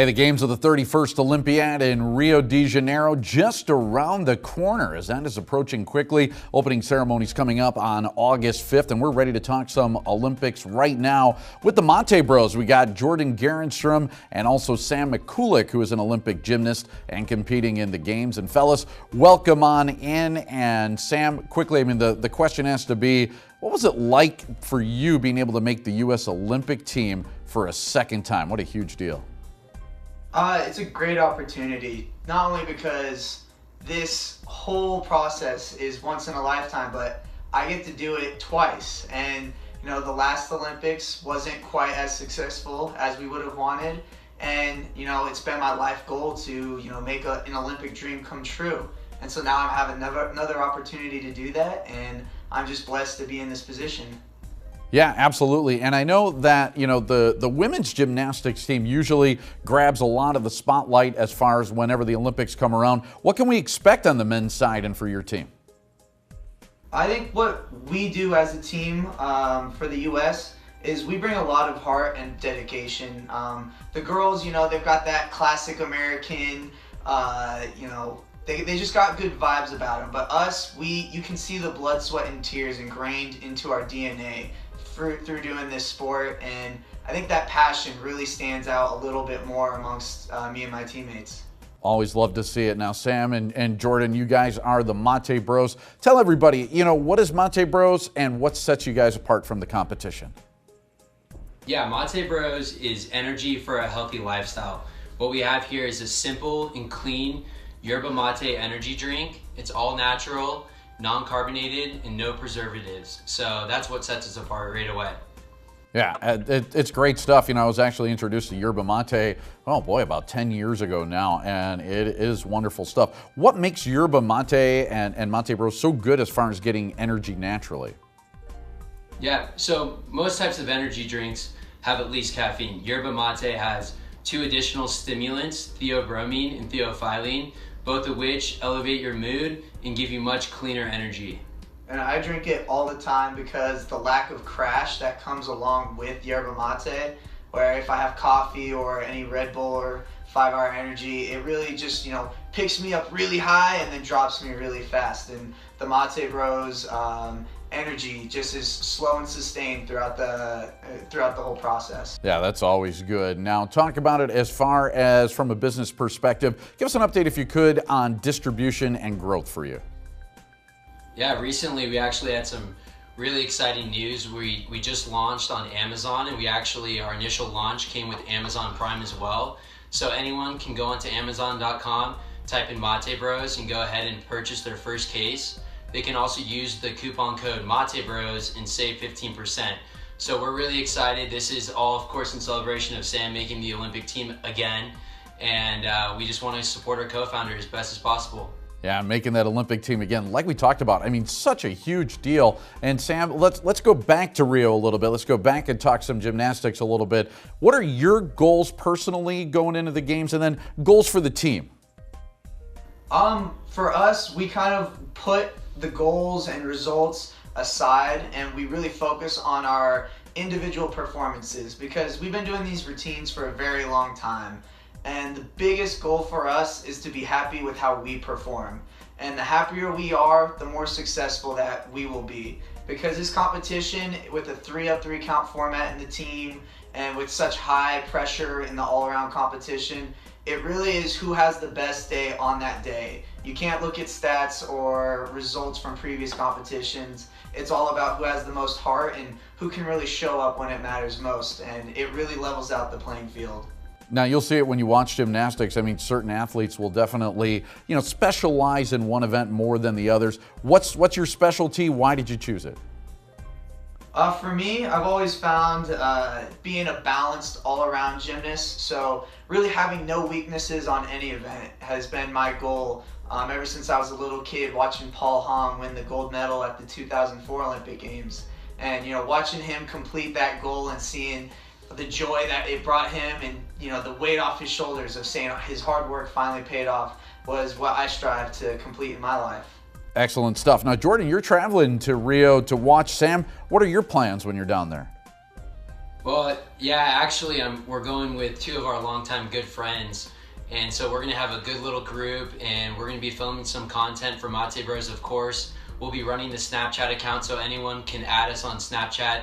Hey, the games of the 31st Olympiad in Rio de Janeiro just around the corner as that is approaching quickly. Opening ceremonies coming up on August 5th, and we're ready to talk some Olympics right now with the Mate Bros. We got Jordan Gaarenstroom and also Sam Mikulak, who is an Olympic gymnast and competing in the games. And fellas, welcome on in. And Sam, quickly, I mean, the question has to be, what was it like for you being able to make the U.S. Olympic team for a second time? What a huge deal. It's a great opportunity, not only because this whole process is once in a lifetime, but I get to do it twice. And, you know, the last Olympics wasn't quite as successful as we would have wanted. And, you know, it's been my life goal to, you know, make an Olympic dream come true. And so now I'm having another opportunity to do that, and I'm just blessed to be in this position. Yeah, absolutely. And I know that, you know, the women's gymnastics team usually grabs a lot of the spotlight as far as whenever the Olympics come around. What can we expect on the men's side and for your team? I think what we do as a team for the U.S. is we bring a lot of heart and dedication. The girls, you know, they've got that classic American, you know, they just got good vibes about them. But us, you can see the blood, sweat, and tears ingrained into our DNA through doing this sport, and I think that passion really stands out a little bit more amongst me and my teammates. Always love to see it. Now, Sam and Jordan, you guys are the Mate Bros. Tell everybody, you know, what is Mate Bros and what sets you guys apart from the competition? Yeah, Mate Bros is energy for a healthy lifestyle. What we have here is a simple and clean yerba mate energy drink. It's all natural, non-carbonated, and no preservatives. So that's what sets us apart right away. Yeah, it's great stuff. You know, I was actually introduced to yerba mate, oh boy, about 10 years ago now, and it is wonderful stuff. What makes yerba mate and Mate Bros so good as far as getting energy naturally? Yeah, so most types of energy drinks have at least caffeine. Yerba mate has 2 additional stimulants, theobromine and theophylline, both of which elevate your mood and give you much cleaner energy. And I drink it all the time because the lack of crash that comes along with yerba mate, where if I have coffee or any Red Bull or 5 Hour Energy, it really just, you know, picks me up really high and then drops me really fast. And the Mate Bros energy just is slow and sustained throughout the whole process. Yeah, that's always good. Now, talk about it as far as from a business perspective. Give us an update, if you could, on distribution and growth for you. Yeah, recently we actually had some really exciting news. We just launched on Amazon, and our initial launch came with Amazon Prime as well. So anyone can go onto Amazon.com, type in Mate Bros, and go ahead and purchase their first case. They can also use the coupon code Mate Bros and save 15%. So we're really excited. This is all, of course, in celebration of Sam making the Olympic team again. And we just want to support our co-founder as best as possible. Yeah, making that Olympic team again, like we talked about. I mean, such a huge deal. And Sam, let's go back to Rio a little bit. Let's go back and talk some gymnastics a little bit. What are your goals personally going into the games, and then goals for the team? For us, we kind of put the goals and results aside, and we really focus on our individual performances because we've been doing these routines for a very long time. And the biggest goal for us is to be happy with how we perform. And the happier we are, the more successful that we will be. Because this competition, with a 3-up-3 count format in the team, and with such high pressure in the all-around competition, it really is who has the best day on that day. You can't look at stats or results from previous competitions. It's all about who has the most heart and who can really show up when it matters most. And it really levels out the playing field. Now, you'll see it when you watch gymnastics. I mean, certain athletes will definitely, you know, specialize in one event more than the others. What's your specialty? Why did you choose it? For me, I've always found being a balanced all-around gymnast, so really having no weaknesses on any event has been my goal ever since I was a little kid, watching Paul Hong win the gold medal at the 2004 Olympic Games. And, you know, watching him complete that goal and seeing the joy that it brought him and, you know, the weight off his shoulders of saying his hard work finally paid off was what I strive to complete in my life. Excellent stuff. Now, Jordan, you're traveling to Rio to watch Sam. What are your plans when you're down there? Well, yeah, actually, we're going with two of our longtime good friends. And so we're going to have a good little group, and we're going to be filming some content for Mate Bros, of course. We'll be running the Snapchat account, so anyone can add us on Snapchat.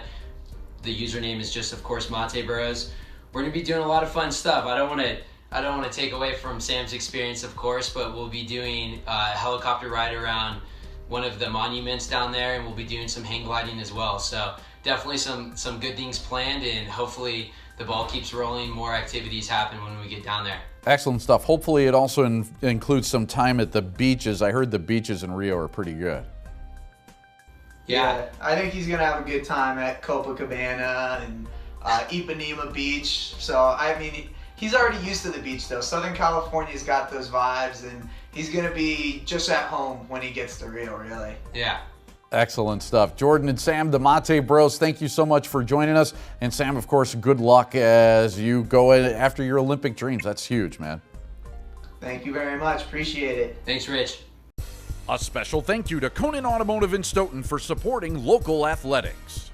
The username is just, of course, Mate Bros. We're going to be doing a lot of fun stuff. I don't want to take away from Sam's experience, of course, but we'll be doing a helicopter ride around one of the monuments down there, and we'll be doing some hang gliding as well. So definitely some good things planned, and hopefully the ball keeps rolling, more activities happen when we get down there. Excellent stuff. Hopefully it also includes some time at the beaches. I heard the beaches in Rio are pretty good. Yeah. I think he's going to have a good time at Copacabana and Ipanema Beach. So, I mean, he's already used to the beach, though. Southern California's got those vibes, and he's going to be just at home when he gets to Rio, really. Yeah. Excellent stuff. Jordan and Sam, the Mate Bros, thank you so much for joining us. And Sam, of course, good luck as you go after your Olympic dreams. That's huge, man. Thank you very much. Appreciate it. Thanks, Rich. A special thank you to Conan Automotive in Stoughton for supporting local athletics.